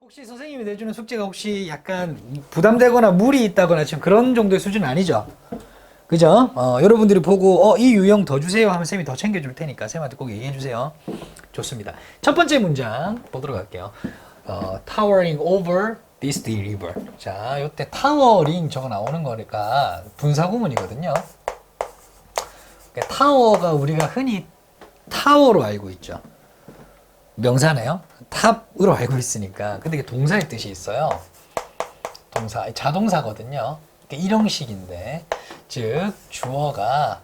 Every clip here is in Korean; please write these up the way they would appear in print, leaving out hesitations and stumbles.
혹시 선생님이 내주는 숙제가 혹시 약간 부담되거나 무리 있다거나 지금 그런 정도의 수준은 아니죠? 그죠? 여러분들이 보고 이 유형 더 주세요 하면 쌤이 더 챙겨줄 테니까 쌤한테 꼭 얘기해 주세요. 좋습니다. 첫 번째 문장 보도록 할게요. Towering over this river. 자, 요때 타워링 저거 나오는 거니까 분사구문이거든요. 타워가 우리가 흔히 타워로 알고 있죠. 명사네요. 탑으로 알고 있으니까. 근데 이게 동사의 뜻이 있어요. 동사, 자동사거든요. 일형식인데, 즉 주어가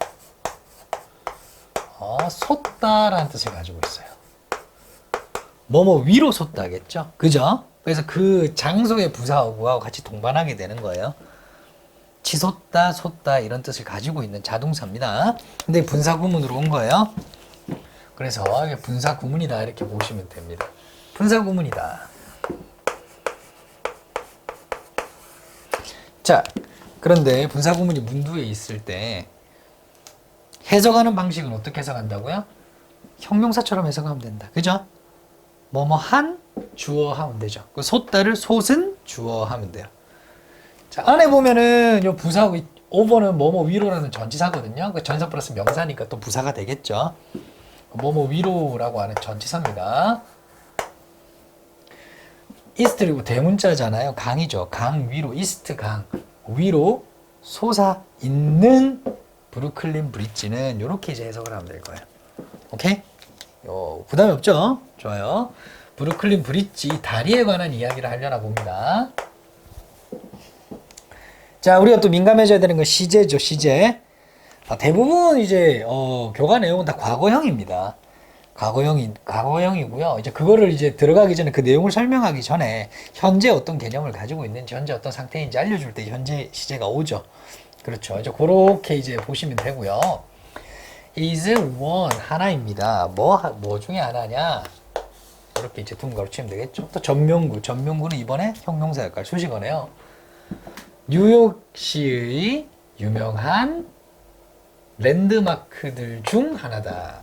솟다라는 뜻을 가지고 있어요. 뭐뭐 위로 솟다겠죠? 그죠? 그래서 그 장소의 부사어구하고 같이 동반하게 되는 거예요. 치솟다, 솟다 이런 뜻을 가지고 있는 자동사입니다. 근데 분사구문으로 온 거예요. 그래서 이게 분사구문이다 이렇게 보시면 됩니다. 분사구문이다. 자, 그런데 분사구문이 문두에 있을 때 해석하는 방식은 어떻게 해석한다고요? 형용사처럼 해석하면 된다. 그죠? 뭐뭐 한 주어 하면 되죠. 그 솟다를 솟은 주어 하면 돼요. 자, 안에 보면은 요 부사 오버는 뭐뭐 위로라는 전치사거든요. 그 전사 플러스 명사니까 또 부사가 되겠죠. 뭐뭐 위로라고 하는 전치사입니다. 이스트리고 대문자잖아요. 강이죠. 강 위로, 이스트 강 위로 솟아 있는 브루클린 브릿지는 이렇게 이제 해석을 하면 될 거예요. 오케이? 부담이 없죠? 좋아요. 브루클린 브릿지 다리에 관한 이야기를 하려나 봅니다. 자, 우리가 또 민감해져야 되는 건 시제죠. 시제. 대부분 이제 교과 내용은 다 과거형입니다. 과거형이고요. 이제 그거를 이제 들어가기 전에 그 내용을 설명하기 전에 현재 어떤 개념을 가지고 있는지, 현재 어떤 상태인지 알려줄 때 현재 시제가 오죠. 그렇죠. 이제 그렇게 이제 보시면 되고요. is one 하나입니다. 뭐 중에 하나냐? 이렇게 이제 둥가로 치면 되겠죠. 또 전명구는 이번에 형용사 역할 수식어네요. 뉴욕시의 유명한 랜드마크들 중 하나다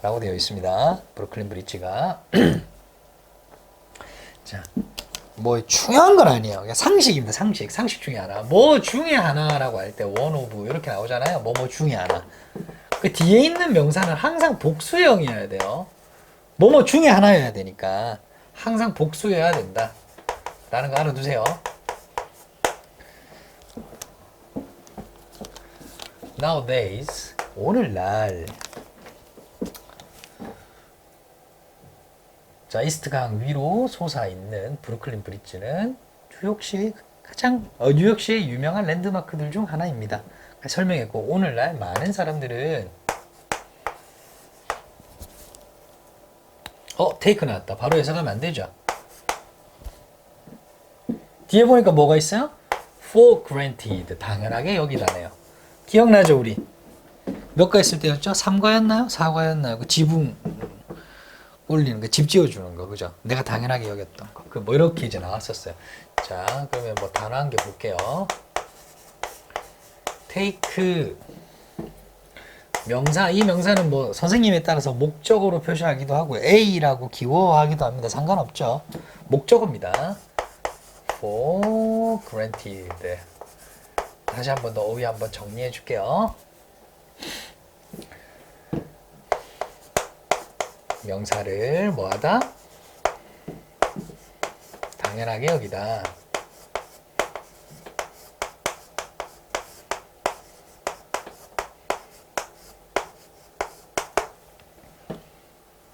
라고 되어 있습니다. 브루클린 브릿지가. 자, 뭐 중요한 건 아니에요. 그냥 상식입니다. 상식 중에 하나. 뭐 중에 하나라고 할 때 one of 이렇게 나오잖아요. 뭐 중에 하나. 그 뒤에 있는 명사는 항상 복수형이어야 돼요. 뭐 중에 하나여야 되니까 항상 복수여야 된다 라는 거 알아두세요. Nowadays, 오늘날 자, 이스트강 위로 솟아있는 브루클린 브릿지는 뉴욕시의 유명한 랜드마크들 중 하나입니다. 설명했고, 오늘날 많은 사람들은 테이크 나왔다. 바로 해석하면 안 되죠. 뒤에 보니까 뭐가 있어요? For granted, 당연하게 여기다네요. 기억나죠, 우리? 몇 가 있을 때였죠? 3과였나요? 4과였나요? 그 지붕 올리는 거, 집 지어주는 거, 그죠? 내가 당연하게 여겼던 거. 뭐 이렇게 이제 나왔었어요. 자, 그러면 뭐 단어 한 개 볼게요. take 명사, 이 명사는 뭐 선생님에 따라서 목적어로 표시하기도 하고 A라고 기호하기도 합니다. 상관없죠. 목적어입니다. For granted. 다시 한 번 더 어휘 한번 정리해 줄게요. 명사를 뭐하다? 당연하게 여기다.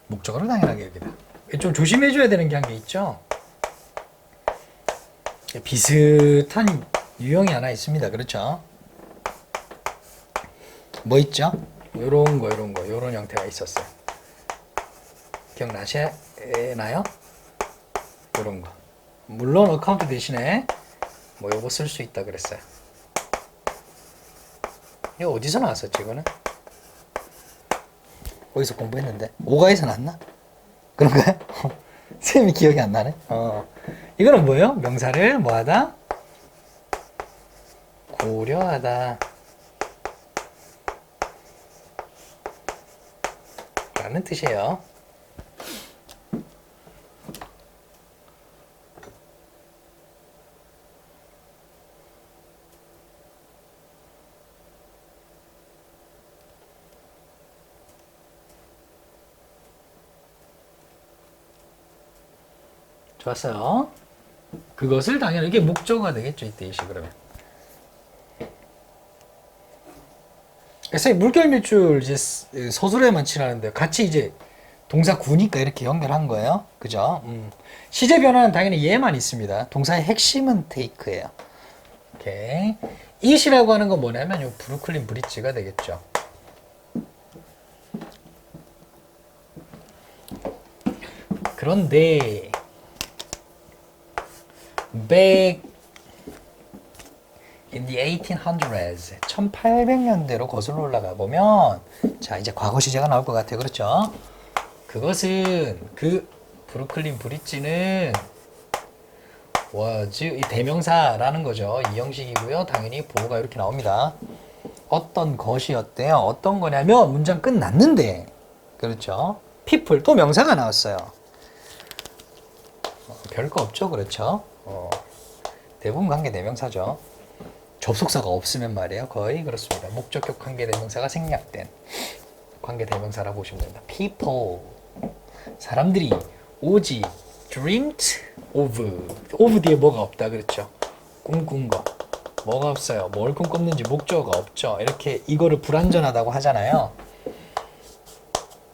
목적어를 당연하게 여기다. 좀 조심해줘야 되는 게 한 게 있죠. 비슷한 유형이 하나 있습니다. 그렇죠? 뭐 있죠? 요런 형태가 있었어요. 기억나시나요? 요런 거. 물론 어카운트 대신에 뭐 요거 쓸 수 있다 그랬어요. 이거 어디서 나왔었지, 이거는? 어디서 공부했는데? 오가에서 나왔나? 그런가요? 쌤이 기억이 안 나네. 이거는 뭐예요? 명사를 뭐하다? 고려하다 라는 뜻이에요. 좋았어요. 그것을 당연히 이게 목적어가 되겠죠. 이때 이시 그러면. 그래서 물결 밀줄 이제 서술에만 칠하는데 같이 이제 동사 구니까 이렇게 연결한 거예요. 그죠? 시제 변화는 당연히 얘만 있습니다. 동사의 핵심은 take예요. 오케이. it이라고 하는 건 뭐냐면 요 브루클린 브릿지가 되겠죠. 그런데 back in the 1800s 1800년대로 거슬러 올라가 보면 자 이제 과거 시제가 나올 것 같아요. 그렇죠? 그것은 그 브루클린 브릿지는 was 이 대명사라는 거죠. 이 형식이고요. 당연히 보호가 이렇게 나옵니다. 어떤 것이었대요. 어떤 거냐면 문장 끝났는데 그렇죠. people 또 명사가 나왔어요. 별거 없죠. 그렇죠. 대부분 관계 대명사죠. 접속사가 없으면 말이에요. 거의 그렇습니다. 목적격 관계 대명사가 생략된 관계 대명사라고 보시면 됩니다. people 사람들이 오지 dreamt of 뒤에 뭐가 없다 그랬죠. 꿈꾼 거 뭐가 없어요. 뭘 꿈꿨는지 목적어가 없죠. 이렇게 이거를 불완전하다고 하잖아요.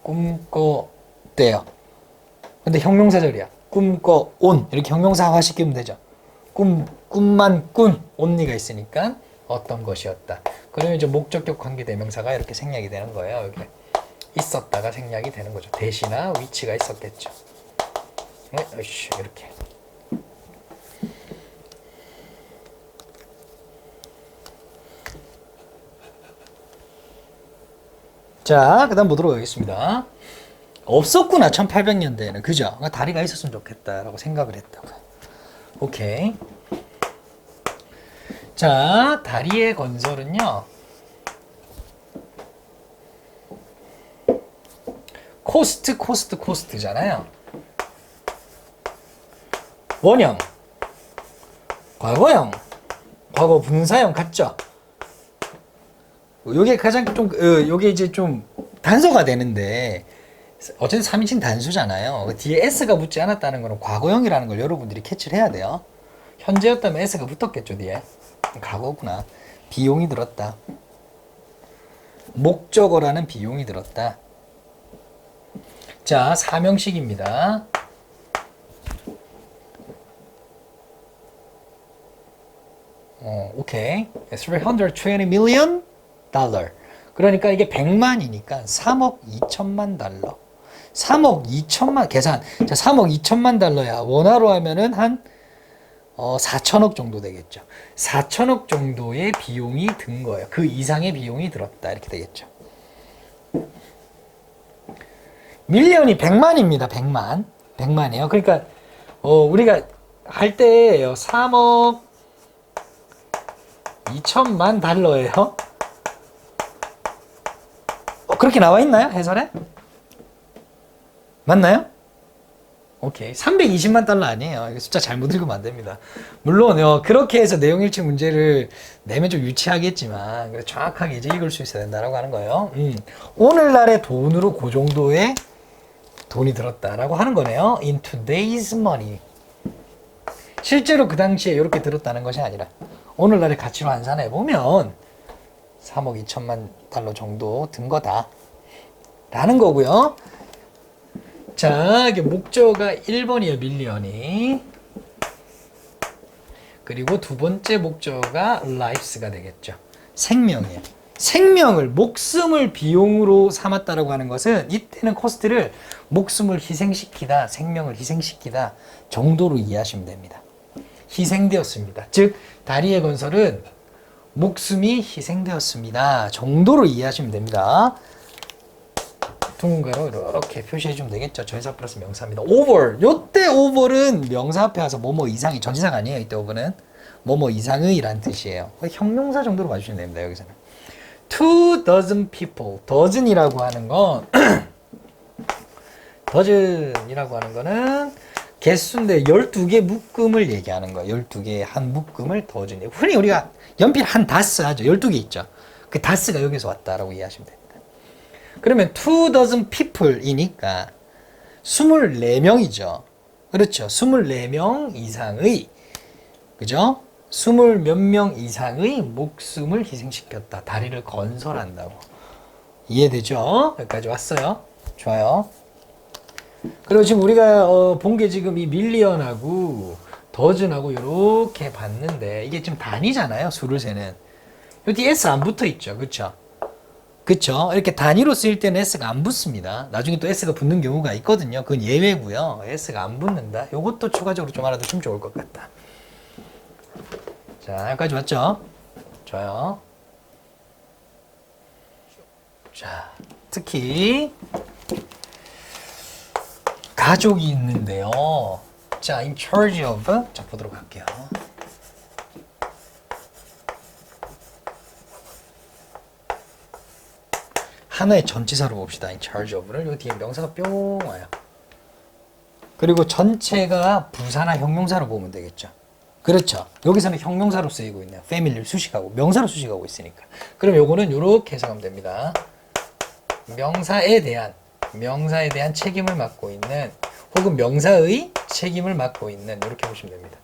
꿈꿔대요. 근데 형용사절이야. 꿈꿔온 이렇게 형용사화 시키면 되죠. 꿈만 꾼 온니가 있으니까 어떤 것이었다. 그러면 이제 목적격 관계 대명사가 이렇게 생략이 되는 거예요. 여기 있었다가 생략이 되는 거죠. 대시나 위치가 있었겠죠. 이렇게. 자, 그 다음 보도록 하겠습니다. 없었구나, 1800년대에는. 그죠? 그러니까 다리가 있었으면 좋겠다라고 생각을 했다고요. 오케이. 자, 다리의 건설은요. 코스트잖아요. 원형, 과거형, 과거 분사형 같죠? 요게 가장 좀, 요게 이제 좀 단서가 되는데, 어쨌든 3인칭 단수잖아요. 뒤에 S가 붙지 않았다는 거는 과거형이라는 걸 여러분들이 캐치를 해야 돼요. 현재였다면 S가 붙었겠죠, 뒤에. 과거구나. 비용이 들었다. 목적어라는 비용이 들었다. 자, 사명식입니다. 오케이. 320 million 달러. 그러니까 이게 100만이니까 3억 2천만 달러. 3억 2천만 계산. 자, 3억 2천만 달러야. 원화로 하면은 한 4천억 정도 되겠죠. 4천억 정도의 비용이 든 거예요. 그 이상의 비용이 들었다. 이렇게 되겠죠. 밀리언이 100만입니다. 100만. 100만이에요. 그러니까 우리가 할 때 3억 2천만 달러예요. 그렇게 나와 있나요? 해설에? 맞나요? 오케이. 320만 달러 아니에요. 숫자 잘못 읽으면 안 됩니다. 물론 그렇게 해서 내용 일치 문제를 내면 좀 유치하겠지만 정확하게 이제 읽을 수 있어야 된다라고 하는 거예요. 오늘날의 돈으로 그 정도의 돈이 들었다라고 하는 거네요. In today's money. 실제로 그 당시에 이렇게 들었다는 것이 아니라 오늘날의 가치로 환산해 보면 3억 2천만 달러 정도 든 거다 라는 거고요. 자, 이게 목적어가 1번이에요. 밀리언이. 그리고 두 번째 목적어가 lifes가 되겠죠. 생명이에요. 생명을, 목숨을 비용으로 삼았다라고 하는 것은 이때는 코스트를 목숨을 희생시키다, 생명을 희생시키다 정도로 이해하시면 됩니다. 희생되었습니다. 즉 다리의 건설은 목숨이 희생되었습니다 정도로 이해하시면 됩니다. 둥가로 이렇게 표시해주면 되겠죠. 전치사 플러스 명사입니다. over. 요때 over는 명사 앞에 와서 뭐뭐 이상이 전치사가 아니에요. 이때 over는 뭐뭐 이상의 라는 뜻이에요. 형용사 정도로 봐주시면 됩니다. 여기서는 2 dozen people. dozen이라고 하는 건 dozen이라고 하는 거는 개수인데 12개 묶음을 얘기하는 거예요. 12개의 한 묶음을 dozen. 흔히 우리가 연필 한 다스 하죠. 12개 있죠. 그 다스가 여기서 왔다라고 이해하시면 됩니다. 그러면 2 dozen people이니까 24명이죠. 그렇죠. 24명 이상의, 그죠? 20 몇 명 이상의 목숨을 희생시켰다. 다리를 건설한다고. 이해되죠? 여기까지 왔어요. 좋아요. 그리고 지금 우리가 본 게 지금 이 밀리언하고 더즌하고 이렇게 봤는데 이게 지금 단위잖아요. 수를 세는. 여기 S 안 붙어 있죠. 그쵸? 그쵸? 이렇게 단위로 쓰일 때는 S가 안 붙습니다. 나중에 또 S가 붙는 경우가 있거든요. 그건 예외고요. S가 안 붙는다. 이것도 추가적으로 좀 알아두시면 좋을 것 같다. 자, 여기까지 왔죠? 좋아요. 자, 특히 가족이 있는데요. 자, in charge of. 자, 보도록 할게요. 하나의 전치사로 봅시다. in charge of를. 요 뒤에 명사가 뿅 와요. 그리고 전체가 부사나 형용사로 보면 되겠죠. 그렇죠. 여기서는 형용사로 쓰이고 있네요. family를 수식하고 명사로 수식하고 있으니까. 그럼 요거는 요렇게 해석하면 됩니다. 명사에 대한 책임을 맡고 있는, 혹은 명사의 책임을 맡고 있는, 이렇게 보시면 됩니다.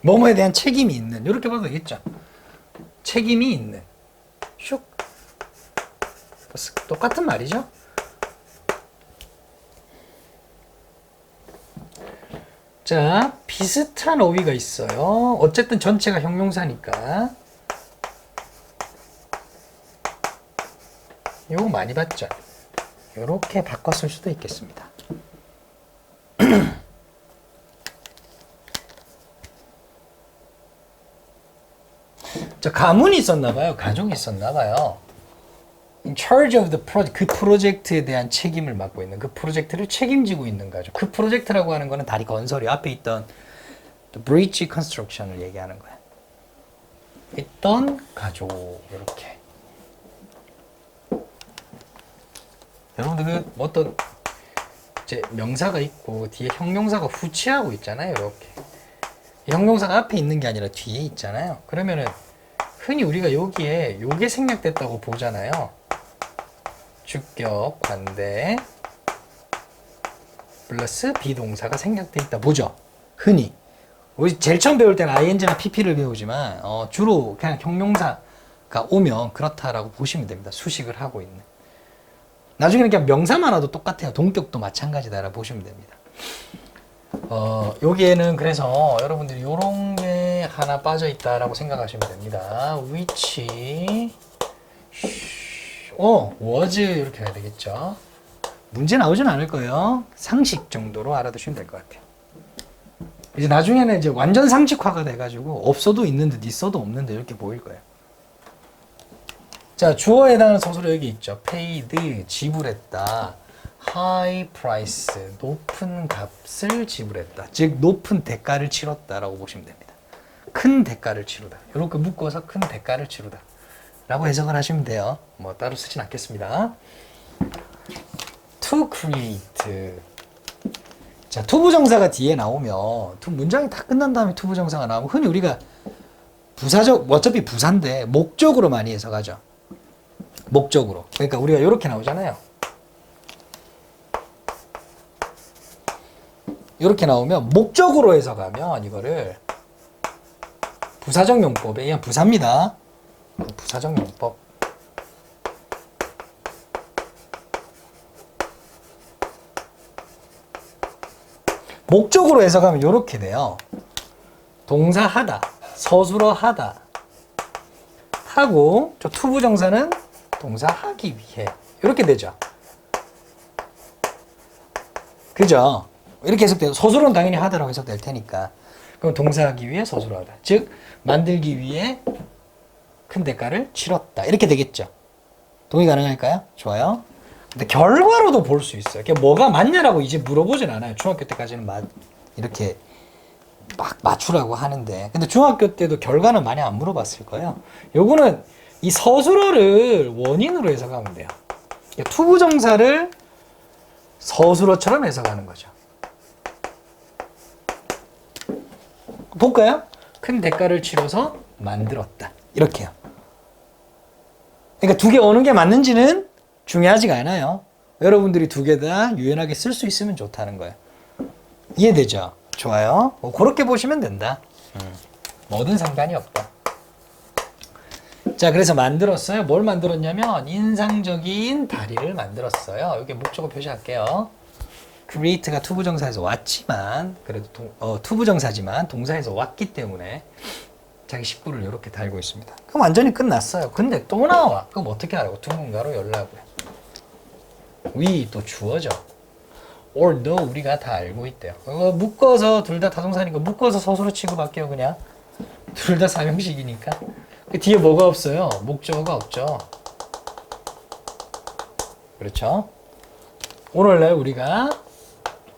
뭐뭐에 대한 책임이 있는, 이렇게 봐도 되겠죠. 책임이 있는. 슉. 똑같은 말이죠. 자, 비슷한 어휘가 있어요. 어쨌든 전체가 형용사니까. 이거 많이 봤죠? 이렇게 바꿨을 수도 있겠습니다. 자, 가문이 있었나봐요. 가족이 있었나봐요. In charge of the project, 그 프로젝트에 대한 책임을 맡고 있는, 그 프로젝트를 책임지고 있는 가족. 그 프로젝트라고 하는 거는 다리 건설이 앞에 있던 the bridge construction을 얘기하는 거야. 있던 가족, 이렇게. 여러분들 그 어떤 이제 명사가 있고 뒤에 형용사가 후치하고 있잖아요. 이렇게. 형용사가 앞에 있는 게 아니라 뒤에 있잖아요. 그러면은 흔히 우리가 여기에 요게 생략됐다고 보잖아요. 주격, 관대 플러스 비동사가 생략돼 있다 보죠. 흔히. 우리 제일 처음 배울 때는 ing나 pp를 배우지만 주로 그냥 형용사가 오면 그렇다라고 보시면 됩니다. 수식을 하고 있는. 나중에는 그냥 명사만 와도 똑같아요. 동격도 마찬가지다라고 보시면 됩니다. 여기에는 그래서 여러분들이 요런 게 하나 빠져 있다라고 생각하시면 됩니다. which was 이렇게 해야 되겠죠. 문제 나오진 않을 거예요. 상식 정도로 알아두시면 될 것 같아요. 이제 나중에는 이제 완전 상식화가 돼가지고 없어도 있는 듯 있어도 없는 듯 이렇게 보일 거예요. 자, 주어에 해당하는 서술어 여기 있죠. paid, 지불했다. high price, 높은 값을 지불했다. 즉 높은 대가를 치렀다라고 보시면 됩니다. 큰 대가를 치르다. 이렇게 묶어서 큰 대가를 치르다 라고 해석을 하시면 돼요. 뭐 따로 쓰진 않겠습니다. to create. 자, 투부정사가 뒤에 나오면 문장이 다 끝난 다음에 투부정사가 나오면 흔히 우리가 부사적, 어차피 부사인데 목적으로 많이 해석하죠. 목적으로. 그러니까 우리가 이렇게 나오잖아요. 이렇게 나오면 목적으로 해석하면 이거를 부사적 용법에 그냥 부사입니다. 부사적 용법. 목적으로 해석하면 이렇게 돼요. 동사 하다, 서술어 하다 하고 저 투부정사는 동사 하기 위해 이렇게 되죠. 그죠? 이렇게 해석돼요. 서술어는 당연히 하다라고 해석될 테니까. 그럼 동사 하기 위해 서술어 하다. 즉 만들기 위해 큰 대가를 치렀다. 이렇게 되겠죠. 동의 가능할까요? 좋아요. 근데 결과로도 볼 수 있어요. 뭐가 맞냐라고 이제 물어보진 않아요. 중학교 때까지는 이렇게 막 맞추라고 하는데. 근데 중학교 때도 결과는 많이 안 물어봤을 거예요. 요거는 이 서술어를 원인으로 해석하면 돼요. 투부정사를 서술어처럼 해석하는 거죠. 볼까요? 큰 대가를 치러서 만들었다. 이렇게요. 그러니까 두 개 어느 게 맞는지는 중요하지가 않아요. 여러분들이 두 개 다 유연하게 쓸 수 있으면 좋다는 거예요. 이해되죠? 좋아요. 그렇게 보시면 된다. 뭐든 상관이 없다. 자, 그래서 만들었어요. 뭘 만들었냐면 인상적인 다리를 만들었어요. 여기 목적어 표시할게요. create가 투부정사에서 왔지만 그래도 투부정사지만 동사에서 왔기 때문에 자기 식구를 이렇게 달고 있습니다. 그럼 완전히 끝났어요. 근데 또 나와. 그럼 어떻게 하라고? 둥근가로 열라고요. we 또 주어져. although 우리가 다 알고 있대요. 묶어서 둘 다 타동사니까 묶어서 서술어 취급할게요. 그냥 둘 다 사명식이니까. 그 뒤에 뭐가 없어요? 목적어가 없죠. 그렇죠? 오늘날 우리가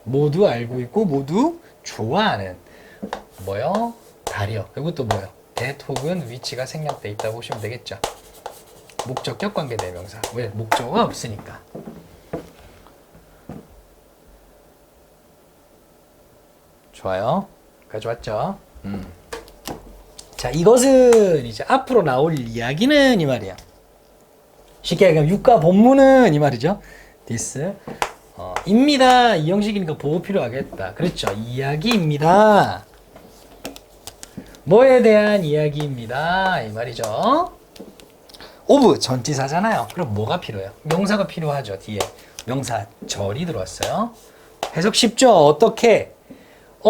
모두 알고 있고 모두 좋아하는 뭐요? 다리요. 그리고 또 뭐요? that 혹은 which가 생략돼 있다고 보시면 되겠죠. 목적격 관계 대명사. 왜? 목적어가 없으니까. 좋아요. 가져왔죠? 자, 이것은 이제 앞으로 나올 이야기는 이 말이야. 쉽게 얘기하면 유가 본문은 이 말이죠. this 입니다. 이 형식이니까 보호 필요하겠다. 그렇죠. 이야기입니다. 뭐에 대한 이야기입니다. 이 말이죠. of 전치사잖아요. 그럼 뭐가 필요해요? 명사가 필요하죠. 뒤에 명사절이 들어왔어요. 해석 쉽죠? 어떻게?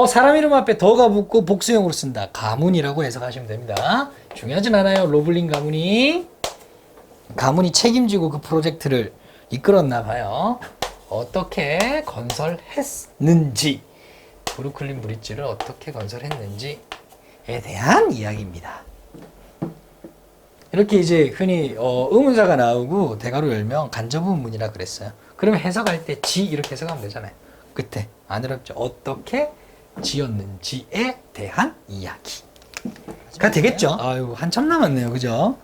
사람 이름 앞에 더가 붙고 복수형으로 쓴다. 가문이라고 해석하시면 됩니다. 중요하진 않아요. 로블린 가문이 책임지고 그 프로젝트를 이끌었나 봐요. 어떻게 건설했는지, 브루클린 브릿지를 어떻게 건설했는지에 대한 이야기입니다. 이렇게 이제 흔히 의문사가 나오고 대괄호 열면 간접의문이라 그랬어요. 그러면 해석할 때 지 이렇게 해석하면 되잖아요. 끝에 안 어렵죠. 어떻게 지었는지에 대한 이야기가 되겠죠. 아유, 한참 남았네요. 그죠?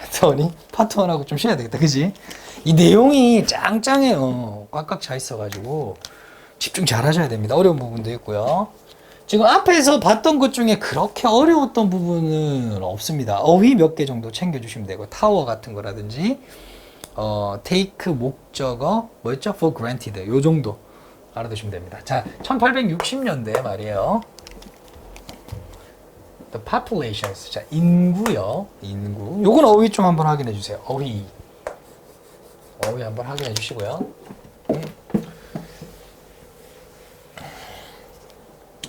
했더니 파트 1하고 좀 쉬어야 되겠다. 그지? 이 내용이 짱짱해요. 꽉꽉 차 있어가지고 집중 잘 하셔야 됩니다. 어려운 부분도 있고요. 지금 앞에서 봤던 것 중에 그렇게 어려웠던 부분은 없습니다. 어휘 몇 개 정도 챙겨주시면 되고, 타워 같은 거라든지 take 목적어 뭐였죠? for granted 요 정도 알아두시면 됩니다. 자, 1860년대 말이에요. The populations. 자, 인구요. 인구. 요건 어휘 좀 한번 확인해 주세요. 어휘 한번 확인해 주시고요.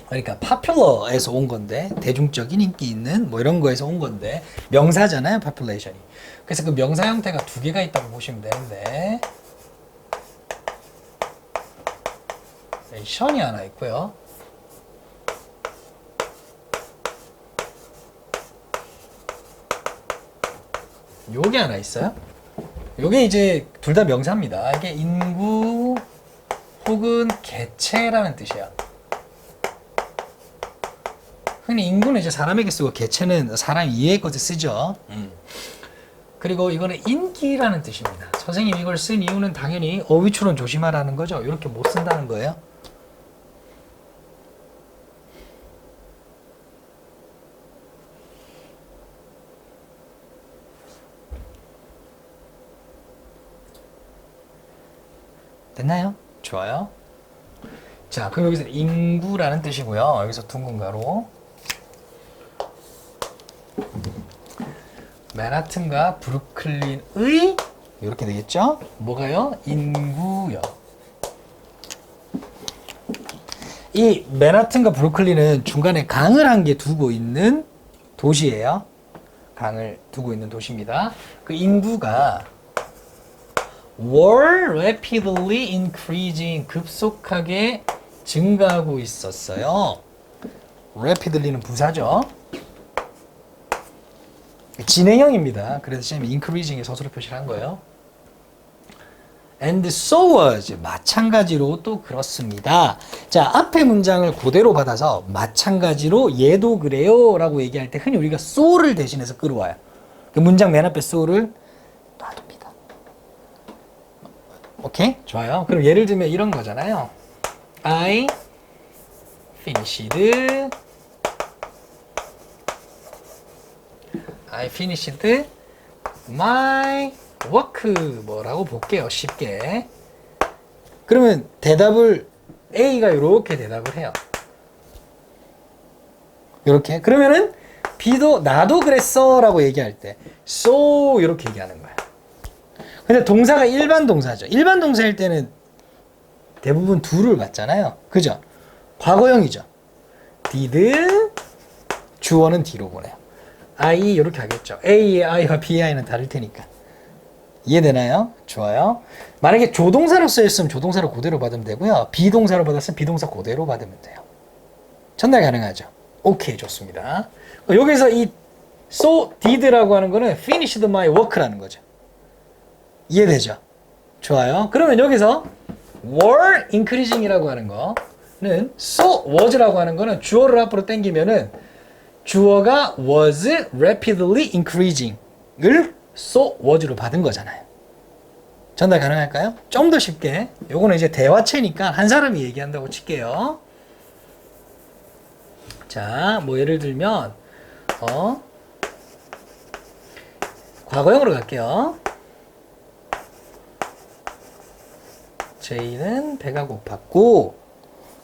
그러니까 popular에서 온 건데, 대중적인 인기 있는 뭐 이런 거에서 온 건데, 명사잖아요, population이. 그래서 그 명사 형태가 두 개가 있다고 보시면 되는데, 션이 하나 있고요. 요게 하나 있어요. 요게 이제 둘 다 명사입니다. 이게 인구 혹은 개체라는 뜻이야. 흔히 인구는 이제 사람에게 쓰고 개체는 사람 이외의 것에 쓰죠. 그리고 이거는 인기라는 뜻입니다. 선생님이 이걸 쓴 이유는 당연히 어휘 추론 조심하라는 거죠. 이렇게 못 쓴다는 거예요. 됐나요? 좋아요. 자, 그럼 여기서 인구라는 뜻이고요. 여기서 둥근 가로. 맨하튼과 브루클린의 이렇게 되겠죠? 뭐가요? 인구요. 이 맨하튼과 브루클린은 중간에 강을 한 개 두고 있는 도시예요. 강을 두고 있는 도시입니다. 그 인구가 were rapidly increasing, 급속하게 증가하고 있었어요. rapidly는 부사죠. 진행형입니다. 그래서 지금 increasing에 서술어 표시를 한 거예요. And so was, 마찬가지로 또 그렇습니다. 자, 앞에 문장을 그대로 받아서 마찬가지로 얘도 그래요 라고 얘기할 때 흔히 우리가 so를 대신해서 끌어와요. 그 문장 맨 앞에 so를 놔둡니다. 오케이? 좋아요. 그럼 예를 들면 이런 거잖아요. I finished I finished my work. 뭐라고 볼게요. 쉽게. 그러면 대답을 A가 이렇게 대답을 해요. 이렇게. 그러면은 B도 나도 그랬어 라고 얘기할 때 so 이렇게 얘기하는 거야. 근데 동사가 일반 동사죠. 일반 동사일 때는 대부분 do를 받잖아요. 그죠? 과거형이죠. did, 주어는 D로 보내요. I 이렇게 하겠죠. A의 I와 B의 I는 다를 테니까. 이해되나요? 좋아요. 만약에 조동사로 쓰였으면 조동사로 그대로 받으면 되고요. 비동사로 받았으면 비동사 그대로 받으면 돼요. 전달 가능하죠? 오케이, 좋습니다. 여기서 이 so did라고 하는 거는 finished my work라는 거죠. 이해되죠? 좋아요. 그러면 여기서 were increasing이라고 하는 거는 so was라고 하는 거는 주어를 앞으로 당기면은 주어가 was rapidly increasing을 so was로 받은 거잖아요. 전달 가능할까요? 좀 더 쉽게. 요거는 이제 대화체니까 한 사람이 얘기한다고 칠게요. 자, 뭐 예를 들면 과거형으로 갈게요. J는 배가 고팠고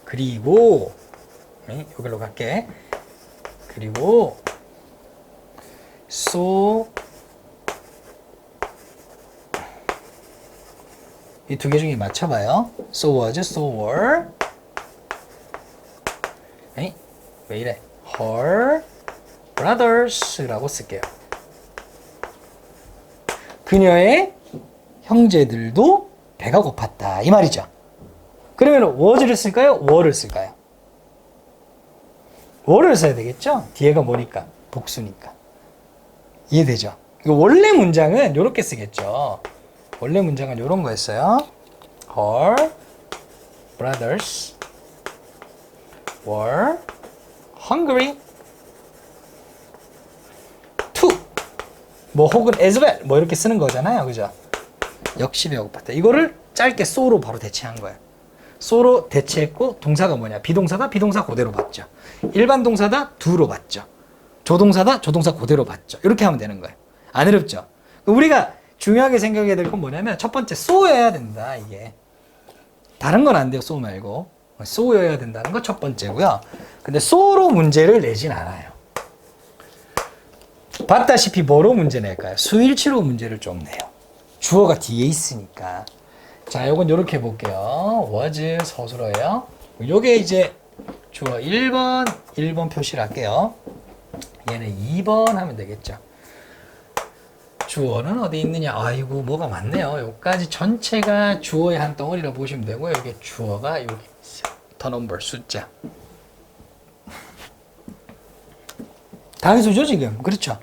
그리고 여기로 갈게. 그리고 so 이 두 개 중에 맞춰봐요. so was, so were. 왜 이래? her brothers라고 쓸게요. 그녀의 형제들도 배가 고팠다. 이 말이죠. 그러면 was를 쓸까요? were를 쓸까요? were를 써야 되겠죠? 뒤에가 뭐니까? 복수니까. 이해되죠? 원래 문장은 이렇게 쓰겠죠. 원래 문장은 이런 거였어요. Her brothers were hungry too. 뭐 혹은 as well 뭐 이렇게 쓰는 거잖아요. 그죠? 역시 배고팠다. 이거를 짧게 so로 바로 대체한 거예요. so로 대체했고 동사가 뭐냐? 비동사다. 비동사 그대로 봤죠. 일반 동사다. do로 봤죠. 조동사다. 조동사 그대로 봤죠. 이렇게 하면 되는 거예요. 안 어렵죠? 우리가 중요하게 생각해야 될 건 뭐냐면 첫 번째 so여야 된다. 이게 다른 건 안 돼요. so 말고 so여야 된다는 거 첫 번째고요. 근데 so로 문제를 내진 않아요. 봤다시피 뭐로 문제 낼까요? 수일치로 문제를 좀 내요. 주어가 뒤에 있으니까. 자, 요건 요렇게 해볼게요. was 서술어예요. 요게 이제 주어 1번 표시를 할게요. 얘는 2번 하면 되겠죠. 주어는 어디 있느냐? 아이고, 뭐가 많네요. 여기까지 전체가 주어의 한 덩어리라 보시면 되고요. 여기 주어가 여기 있어요. 더 넘버, 숫자. 단수죠, 지금. 그렇죠?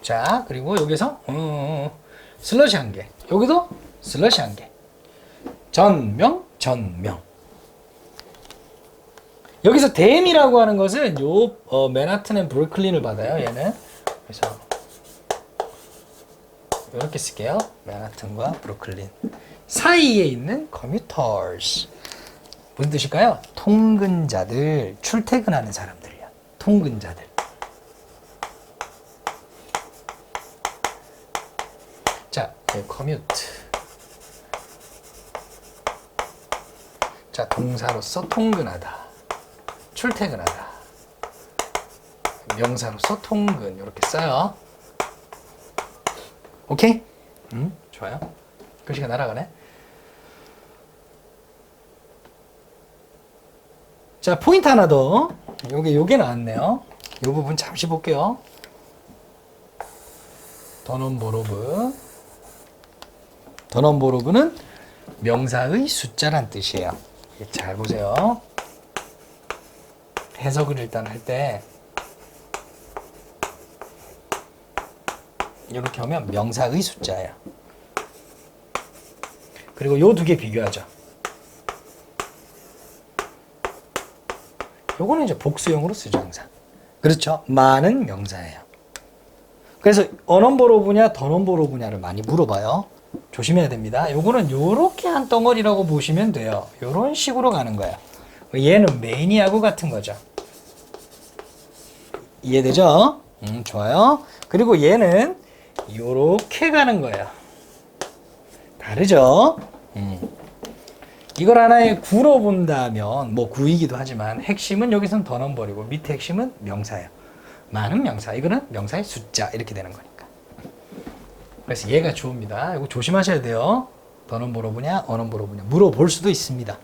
자, 그리고 여기서 슬러시 한 개. 여기도 슬러시 한 개. 전명, 전명. 여기서 댐이라고 하는 것은 맨하튼 앤 브루클린을 받아요. 얘는. 그래서 이렇게 쓸게요. 맨하튼과 브루클린 사이에 있는 commuters. 무슨 뜻일까요? 통근자들, 출퇴근하는 사람들이야. 통근자들. 자, commute. 자, 동사로서 통근하다, 출퇴근하다. 명사로서 통근 이렇게 써요. 오케이? 좋아요. 글씨가 날아가네. 자, 포인트 하나 더. 요게 나왔네요. 요 부분 잠시 볼게요. 더넘버로브. 더넘버로브는 명사의 숫자란 뜻이에요. 잘 보세요. 해석을 일단 할 때 이렇게 하면 명사의 숫자예요. 그리고 요 두 개 비교하죠. 요거는 이제 복수형으로 쓰죠, 항상. 그렇죠? 많은 명사예요. 그래서 어넘버로브냐 더넘버로브냐를 많이 물어봐요. 조심해야 됩니다. 요거는 요렇게 한 덩어리라고 보시면 돼요. 요런 식으로 가는 거예요. 얘는 매니하고 같은 거죠. 이해되죠? 좋아요. 그리고 얘는 요렇게 가는 거예요. 다르죠? 이걸 하나의 구로 본다면 뭐 구이기도 하지만 핵심은 여기서는 더 넘버리고 밑에 핵심은 명사예요. 많은 명사. 이거는 명사의 숫자 이렇게 되는 거니까. 그래서 얘가 주어입니다. 이거 조심하셔야 돼요. 더 넘버로 보냐, 어 넘버로 보냐 물어볼 수도 있습니다.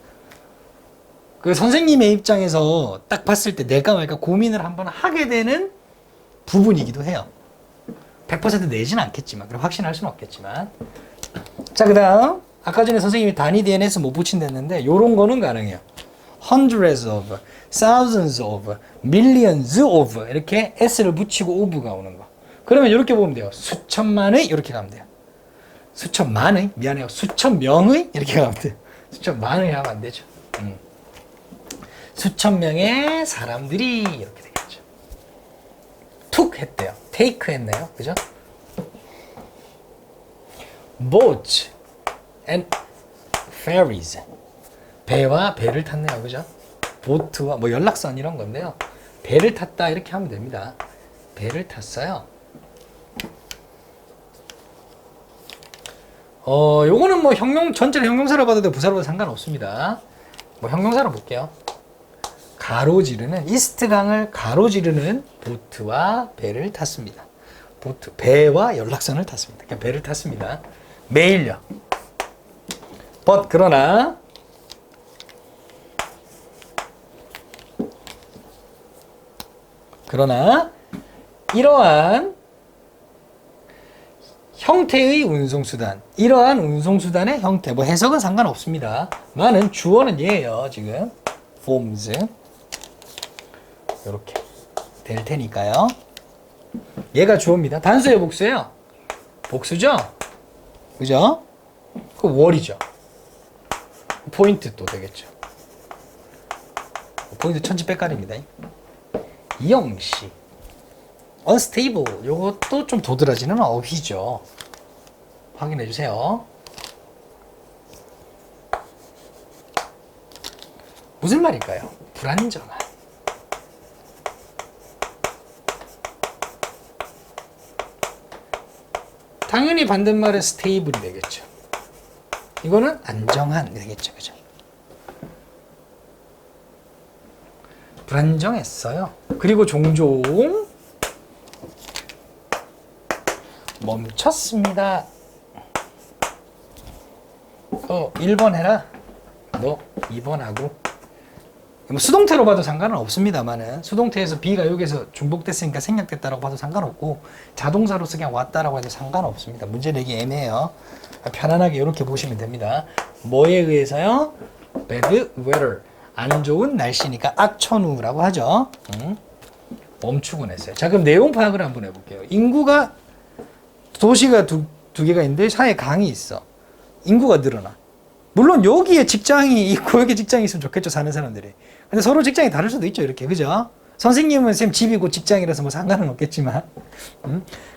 그 선생님의 입장에서 딱 봤을 때 낼까 말까 고민을 한번 하게 되는 부분이기도 해요. 100% 내지는 않겠지만, 그럼 확신할 수는 없겠지만. 자, 그 다음 아까 전에 선생님이 단위 DNS 못 붙인댔는데 요런 거는 가능해요. hundreds of, thousands of, millions of 이렇게 s를 붙이고 of가 오는 거. 그러면 이렇게 보면 돼요. 수천만의 이렇게 가면 돼요. 수천만의, 미안해요. 수천명의 이렇게 가면 돼요. 수천만의 하면 안 되죠. 수천 명의 사람들이 이렇게 되겠죠. 툭 했대요. take 했네요. 그죠? boats and ferries. 배와 배를 탔네요. 그죠? 보트와 뭐 연락선 이런 건데요. 배를 탔다 이렇게 하면 됩니다. 배를 탔어요. 요거는 뭐 전체를 형용사로 봐도 되고 부사로 봐도 상관없습니다. 뭐 형용사로 볼게요. 가로지르는 이스트강을 가로지르는 보트와 배를 탔습니다. 배와 연락선을 탔습니다. 그냥 배를 탔습니다. 매일요. but 그러나 이러한 형태의 운송수단, 이러한 운송수단의 형태, 뭐 해석은 상관없습니다. 많은 주어는 얘예요. 지금 forms 이렇게 될 테니까요. 얘가 주어입니다. 단수예요, 복수예요? 복수죠? 그죠? 그 월이죠. 포인트 또 되겠죠. 포인트 천지백깔입니다. 이영시 unstable 요것도 좀 도드라지는 어휘죠. 확인해 주세요. 무슨 말일까요? 불안정한. 당연히 반대말은 stable이 되겠죠. 이거는 안정한 되겠죠. 그죠? 불안정했어요. 그리고 종종 멈췄습니다. 1번 해라. 너 2번 하고. 뭐 수동태로 봐도 상관은 없습니다만은 수동태에서 B가 여기서 중복됐으니까 생략됐다라고 봐도 상관없고 자동사로서 그냥 왔다라고 해도 상관없습니다. 문제 내기 애매해요. 편안하게 이렇게 보시면 됩니다. 뭐에 의해서요? bad weather. 안 좋은 날씨니까 악천후라고 하죠. 멈추곤 했어요. 자, 그럼 내용 파악을 한번 해볼게요. 인구가 도시가 두 개가 있는데 사이에 강이 있어. 인구가 늘어나. 물론 여기에 직장이 있고 여기 직장이 있으면 좋겠죠, 사는 사람들이. 근데 서로 직장이 다를 수도 있죠, 이렇게. 그죠? 선생님은 쌤 집이고 직장이라서 뭐 상관은 없겠지만.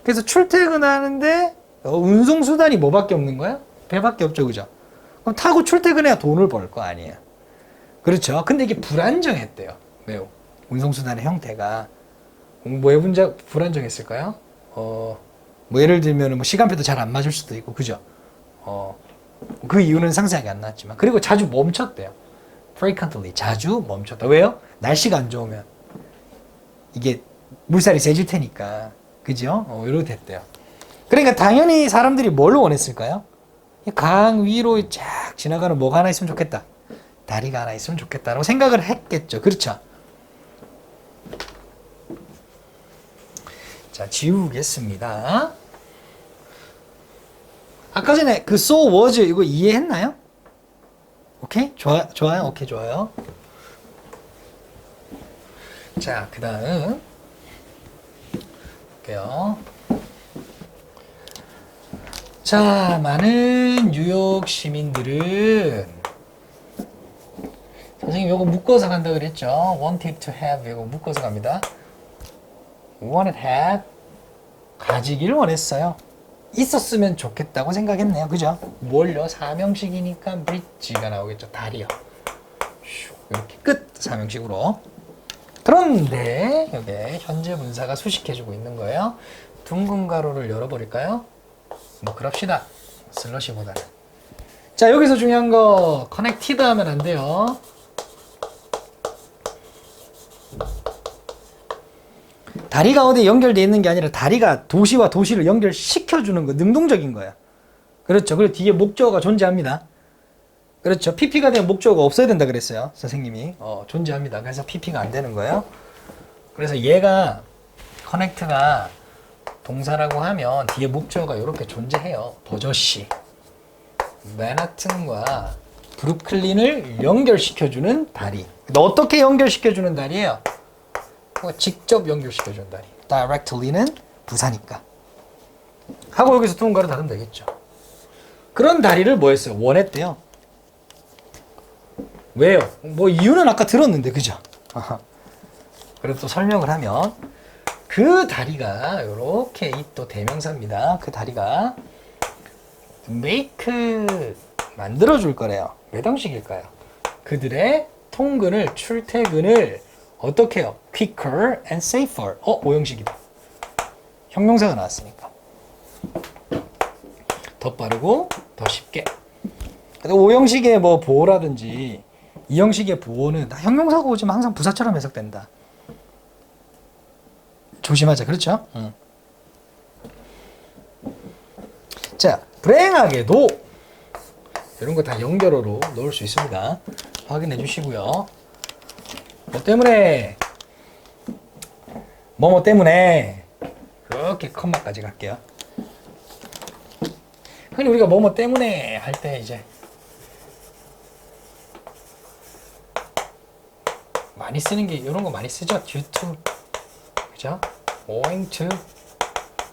그래서 출퇴근하는데 운송수단이 뭐밖에 없는 거야? 배밖에 없죠, 그죠? 그럼 타고 출퇴근해야 돈을 벌 거 아니에요. 그렇죠? 근데 이게 불안정했대요. 매우. 운송수단의 형태가. 뭐에 불안정했을까요? 뭐 예를 들면 뭐 시간표도 잘 안 맞을 수도 있고, 그죠? 그 이유는 상세하게 안 나왔지만. 그리고 자주 멈췄대요. frequently. 자주 멈췄다. 왜요? 날씨가 안 좋으면 이게 물살이 세질 테니까. 그죠? 이렇게 됐대요. 그러니까 당연히 사람들이 뭘 원했을까요? 강 위로 쫙 지나가는 뭐가 하나 있으면 좋겠다. 다리가 하나 있으면 좋겠다라고 생각을 했겠죠. 그렇죠? 자, 지우겠습니다. 아까 전에 그 so was 이거 이해했나요? 오케이? 좋아요? 오케이, 좋아요. 자, 그 다음 볼게요. 자, 많은 뉴욕 시민들은 선생님 이거 묶어서 간다 그랬죠? wanted to have 이거 묶어서 갑니다. wanted have 가지기를 원했어요. 있었으면 좋겠다고 생각했네요. 그죠? 뭘요? 사명식이니까 bridge가 나오겠죠. 다리요. 이렇게 끝. 사명식으로. 그런데 여기 현재 분사가 수식해주고 있는 거예요. 둥근 가로를 열어버릴까요? 뭐 그럽시다. 슬러시보다는. 자, 여기서 중요한 거 커넥티드 하면 안 돼요. 다리가 어디 연결되어 있는 게 아니라 다리가 도시와 도시를 연결시켜주는 거, 능동적인 거야. 그렇죠. 그리고 뒤에 목적어가 존재합니다. 그렇죠. PP가 되면 목적어가 없어야 된다 그랬어요. 선생님이. 존재합니다. 그래서 PP가 안 되는 거예요. 그래서 얘가 커넥트가 동사라고 하면 뒤에 목적어가 이렇게 존재해요. 버저시. 맨하튼과 브루클린을 연결시켜주는 다리. 근데 어떻게 연결시켜주는 다리예요? 직접 연결시켜주는 다리. directly는 부사니까. 하고 여기서 둥가로 닫으면 되겠죠. 그런 다리를 뭐 했어요? 원했대요. 왜요? 뭐 이유는 아까 들었는데, 그죠? 그래서 또 설명을 하면 그 다리가 이렇게 이 또 대명사입니다. 그 다리가 make 만들어줄 거래요. 몇 형식일까요? 그들의 통근을 출퇴근을 어떻게 해요? quicker and safer. 5형식이다. 형용사가 나왔으니까. 더 빠르고 더 쉽게. 근데 5형식의 뭐 보호라든지 2형식의 보호는 다 형용사가 오지만 항상 부사처럼 해석된다. 조심하자. 그렇죠? 자, 불행하게도 이런 거 다 연결어로 넣을 수 있습니다. 확인해 주시고요. 뭐 때문에 뭐뭐 때문에 그렇게 컴마까지 갈게요. 흔히 우리가 뭐뭐 때문에 할 때 이제 많이 쓰는 게 이런 거 많이 쓰죠. due to, 그죠? owing to.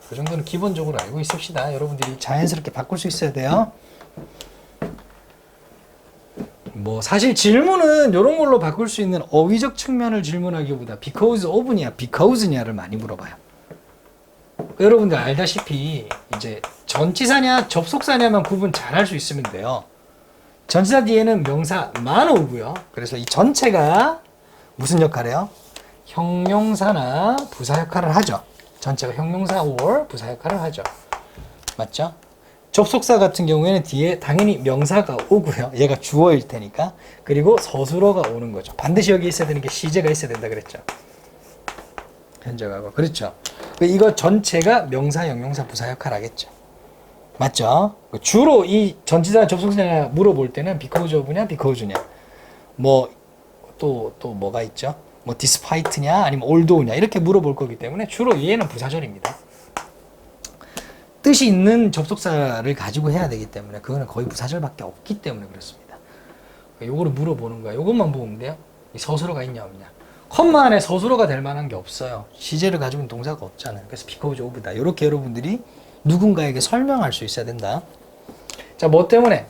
그 정도는 기본적으로 알고 있읍시다. 여러분들이 자연스럽게 바꿀 수 있어야 돼요. 뭐 사실 질문은 이런 걸로 바꿀 수 있는 어휘적 측면을 질문하기보다 because of냐 because냐를 많이 물어봐요. 여러분들 알다시피 이제 전치사냐 접속사냐만 구분 잘 할 수 있으면 돼요. 전치사 뒤에는 명사만 오고요. 그래서 이 전체가 무슨 역할을 해요? 형용사나 부사 역할을 하죠. 전체가 형용사 or 부사 역할을 하죠. 맞죠? 접속사 같은 경우에는 뒤에 당연히 명사가 오고요. 얘가 주어일 테니까. 그리고 서술어가 오는 거죠. 반드시 여기 있어야 되는 게 시제가 있어야 된다 그랬죠. 현재하고. 그렇죠. 이거 전체가 명사, 형용사, 부사 역할을 하겠죠. 맞죠? 주로 이 전치사 접속사냐 물어볼 때는 because of냐, because냐. 뭐 또 뭐가 있죠? 뭐 despite냐 아니면 although냐 이렇게 물어볼 거기 때문에 주로 얘는 부사절입니다. 뜻이 있는 접속사를 가지고 해야 되기 때문에 그거는 거의 부사절밖에 없기 때문에 그렇습니다. 요거를 물어보는 거야. 요것만 보면 돼요. 이 서술어가 있냐 없냐. 컴마 안에 서술어가 될 만한 게 없어요. 시제를 가지고 있는 동사가 없잖아요. 그래서 because of다. 이렇게 여러분들이 누군가에게 설명할 수 있어야 된다. 자, 뭐 때문에?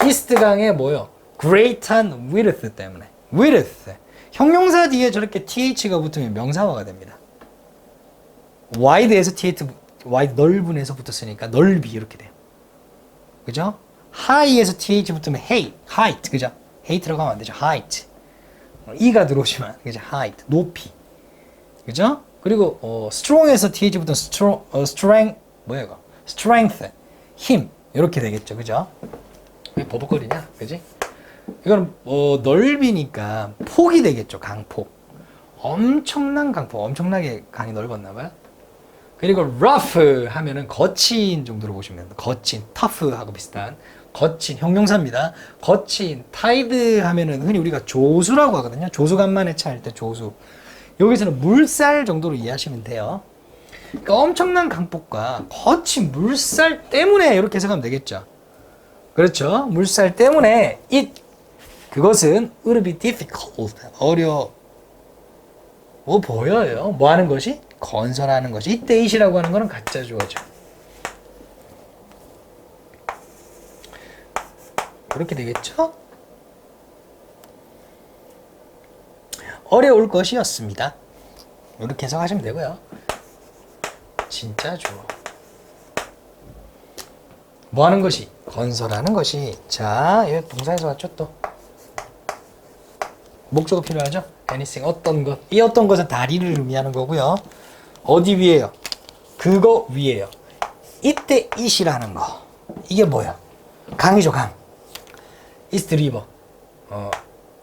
이스트강의 뭐요? great한 width 때문에. width. 형용사 뒤에 저렇게 th가 붙으면 명사화가 됩니다. wide에서 wide 넓은에서 붙었으니까 넓이 이렇게 돼요. 그죠? high에서 th 붙으면 height. 그죠? height라고 하면 안 되죠. height. e가 들어오시면 그죠? height. 높이. 그죠? 그리고 strong에서 th 붙으면 strength. 뭐야 이거? strength. 힘. 이렇게 되겠죠. 그죠? 왜 버벅거리냐? 그지? 이건 넓이니까 폭이 되겠죠. 강폭. 엄청난 강폭. 엄청나게 강이 넓었나 봐요. 그리고 rough 하면은 거친 정도로 보시면 됩니다. 거친, tough하고 비슷한 거친 형용사입니다. 거친, tide 하면은 흔히 우리가 조수라고 하거든요. 조수간만에 차 할 때 조수. 여기서는 물살 정도로 이해하시면 돼요. 그러니까 엄청난 강폭과 거친 물살 때문에 이렇게 해석하면 되겠죠. 그렇죠. 물살 때문에 그것은 would be difficult. 어려워 보여요. 뭐 하는 것이? 건설하는 것이. 이때 it이라고 하는 거는 가짜 주어죠. 그렇게 되겠죠? 어려울 것이었습니다. 이렇게 해석하시면 되고요. 진짜 주어. 뭐 하는 것이? 건설하는 것이. 자, 여기 동사에서 왔죠 또. 목적어 필요하죠? anything, 어떤 것. 이 어떤 것은 다리를 의미하는 거고요. 어디 위에요? 그거 위에요. 이때 it이라는 거. 이게 뭐야? 강이죠, 강. It's the river.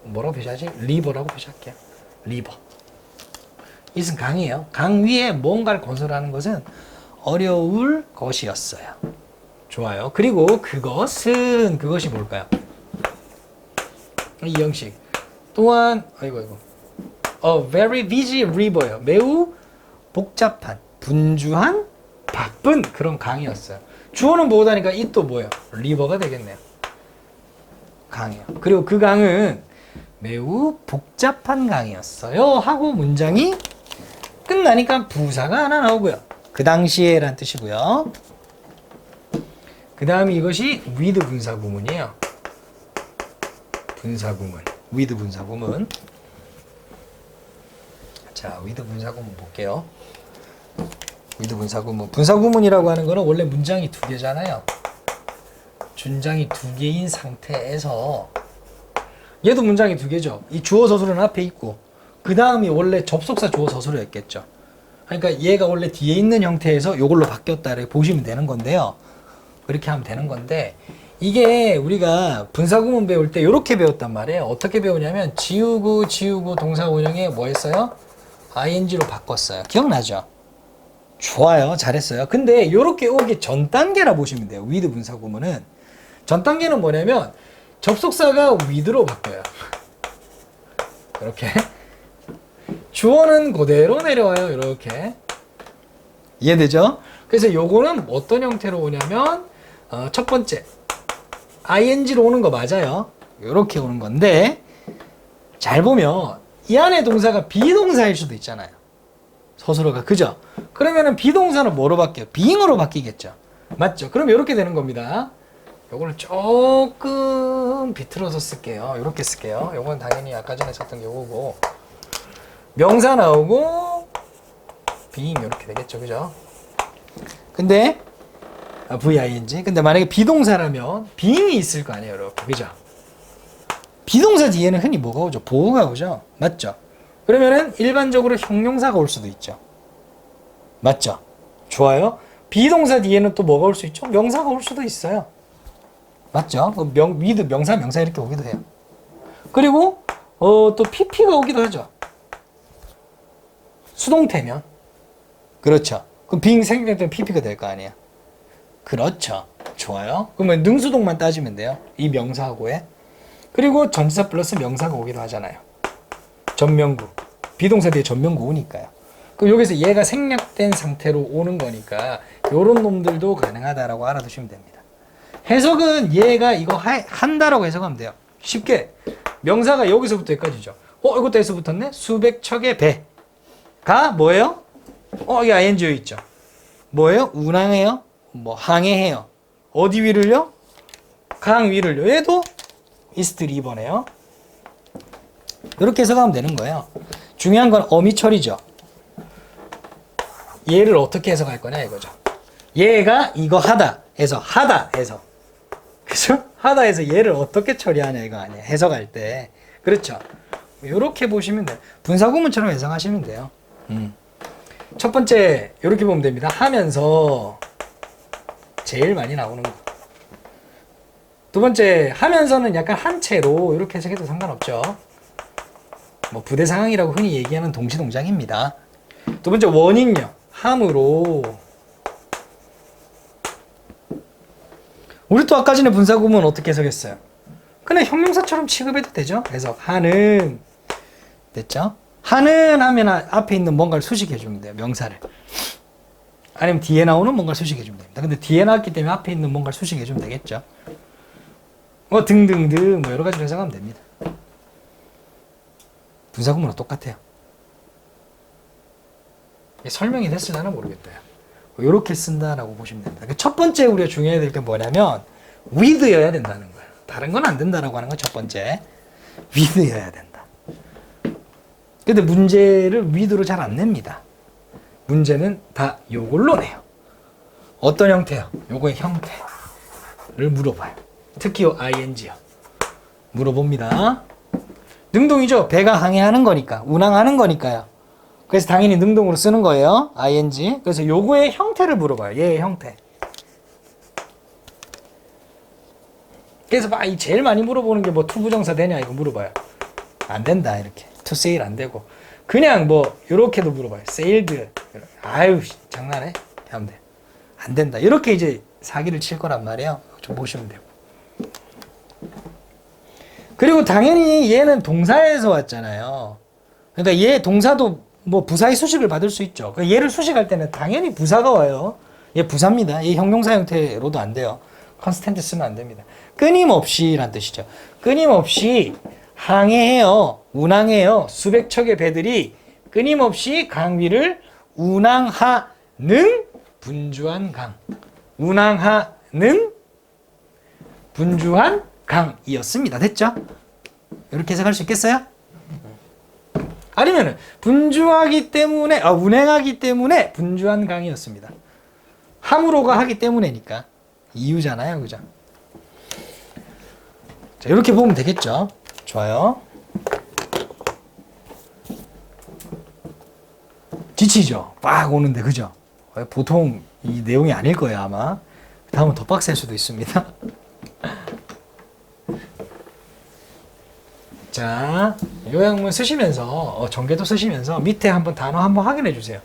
뭐라고 표시하지? river라고 표시할게요. river. it은 강이에요. 강 위에 뭔가를 건설하는 것은 어려울 것이었어요. 좋아요. 그리고 그것이 뭘까요? 이 형식. 또한 a very busy river요. 매우 복잡한, 분주한, 바쁜 그런 강이었어요. 주어는 뭐다니까 이 또 뭐예요? 리버가 되겠네요. 강이요. 그리고 그 강은 매우 복잡한 강이었어요. 하고 문장이 끝나니까 부사가 하나 나오고요. 그 당시에란 뜻이고요. 그 다음에 이것이 with 분사구문이에요. 분사구문. with 분사구문. 자, with 분사구문 볼게요. with 분사구문. 분사구문이라고 하는 거는 원래 문장이 두 개잖아요. 준장이 두 개인 상태에서 얘도 문장이 두 개죠. 이 주어 서술은 앞에 있고 그 다음이 원래 접속사 주어 서술이었겠죠. 그러니까 얘가 원래 뒤에 있는 형태에서 이걸로 바뀌었다 이렇게 보시면 되는 건데요. 그렇게 하면 되는 건데 이게 우리가 분사구문 배울 때 이렇게 배웠단 말이에요. 어떻게 배우냐면 지우고 동사 원형에 뭐 했어요? ing로 바꿨어요. 기억나죠? 좋아요. 잘했어요. 근데 이렇게 오기 전 단계라 보시면 돼요. with 분사구문은. 전 단계는 뭐냐면 접속사가 with로 바뀌어요. 이렇게. 주어는 그대로 내려와요. 이렇게. 이해되죠? 그래서 요거는 어떤 형태로 오냐면 첫 번째 ing로 오는 거 맞아요. 이렇게 오는 건데 잘 보면 이 안에 동사가 비동사일 수도 있잖아요. 서술어가. 그죠? 그러면은 비동사는 뭐로 바뀌어요? being으로 바뀌겠죠. 맞죠? 그럼 이렇게 되는 겁니다. 요거를 조금 비틀어서 쓸게요. 이렇게 쓸게요. 요건 당연히 아까 전에 썼던 게 요거고 명사 나오고 being 이렇게 되겠죠. 그죠? 근데 VING. 근데 만약에 비동사라면 being이 있을 거 아니에요, 여러분. 그죠? 비동사 뒤에는 흔히 뭐가 오죠? 보어가 오죠? 맞죠? 그러면은 일반적으로 형용사가 올 수도 있죠. 맞죠? 좋아요. 비동사 뒤에는 또 뭐가 올 수 있죠? 명사가 올 수도 있어요. 맞죠? with 명사 이렇게 오기도 해요. 그리고 또 PP가 오기도 하죠. 수동태면. 그렇죠. 그럼 being 생략되면 PP가 될 거 아니에요. 그렇죠. 좋아요. 그러면 능수동만 따지면 돼요. 이 명사하고에. 그리고 전치사 플러스 명사가 오기도 하잖아요. 전명구. 비동사 뒤에 전명구 오니까요. 그럼 여기서 얘가 생략된 상태로 오는 거니까 요런 놈들도 가능하다라고 알아두시면 됩니다. 해석은 얘가 이거 한다라고 해석하면 돼요. 쉽게. 명사가 여기서부터 여기까지죠. 이것도 에서 붙었네? 수백 척의 배가 뭐예요? 이게 ing 여기 있죠. 뭐예요? 운항해요? 뭐 항해해요. 어디 위를요? 강 위를요. 얘도 이스트 리버네요. 이렇게 해석하면 되는 거예요. 중요한 건 어미 처리죠. 얘를 어떻게 해석할 거냐 이거죠. 얘가 이거 하다 해서 그죠? 하다 해서 얘를 어떻게 처리하냐 이거 아니에요. 해석할 때. 그렇죠. 이렇게 보시면 돼요. 분사구문처럼 해석하시면 돼요. 첫 번째 이렇게 보면 됩니다. 하면서 제일 많이 나오는 거. 두 번째 하면서는 약간 한 채로 이렇게 해석해도 상관없죠. 뭐 부대 상황이라고 흔히 얘기하는 동시 동작입니다. 두 번째 원인요. 함으로. 우리 또 아까 전에 분사구문 어떻게 해석했어요? 그냥 형용사처럼 취급해도 되죠. 그래서 하는 됐죠? 하는 하면 앞에 있는 뭔가를 수식해 주면 돼요. 명사를. 아니면 뒤에 나오는 뭔가를 수식해 주면 됩니다. 근데 뒤에 나왔기 때문에 앞에 있는 뭔가를 수식해 주면 되겠죠. 뭐 등등등 뭐 여러 가지로 해석하면 됩니다. 분사구문은 똑같아요. 설명이 됐을려나 모르겠다. 이렇게 쓴다라고 보시면 됩니다. 첫 번째 우리가 중요해야 될 게 뭐냐면 with여야 된다는 거예요. 다른 건 안 된다라고 하는 건 첫 번째. with여야 된다. 근데 문제를 with로 잘 안 냅니다. 문제는 다 요걸로 내요. 어떤 형태요? 요거의 형태를 물어봐요. 특히 요 ing요. 물어봅니다. 능동이죠. 배가 항해하는 거니까. 운항하는 거니까요. 그래서 당연히 능동으로 쓰는 거예요. ing. 그래서 요거의 형태를 물어봐요. 얘의 형태. 그래서 막 제일 많이 물어보는 게 뭐 투부정사 되냐 이거 물어봐요. 안 된다 이렇게. to sail 안 되고. 그냥 뭐 요렇게도 물어봐요. sailed. 아유 장난해? 하면 돼. 안 된다. 이렇게 이제 사기를 칠 거란 말이에요. 좀 보시면 되고. 그리고 당연히 얘는 동사에서 왔잖아요. 그러니까 얘 동사도 뭐 부사의 수식을 받을 수 있죠. 그러니까 얘를 수식할 때는 당연히 부사가 와요. 얘 부사입니다. 얘 형용사 형태로도 안 돼요. 컨스텐트 쓰면 안 됩니다. 끊임없이란 뜻이죠. 끊임없이 항해해요. 운항해요. 수백 척의 배들이 끊임없이 강 위를 운항하는 분주한 강. 운항하는 분주한 강이었습니다. 됐죠? 이렇게 해석할 수 있겠어요? 아니면은 분주하기 때문에 운행하기 때문에 분주한 강이었습니다. 함으로가 하기 때문에니까 이유잖아요. 그죠? 자, 이렇게 보면 되겠죠? 좋아요. 지치죠? 빡 오는데 그죠? 보통 이 내용이 아닐 거예요 아마. 다음은 더 빡셀 수도 있습니다. 자, 요약문 쓰시면서 전개도 쓰시면서 밑에 한번 단어 한번 확인해 주세요.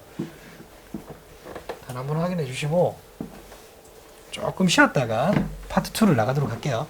단어 한번 확인해 주시고 조금 쉬었다가 파트 2를 나가도록 할게요.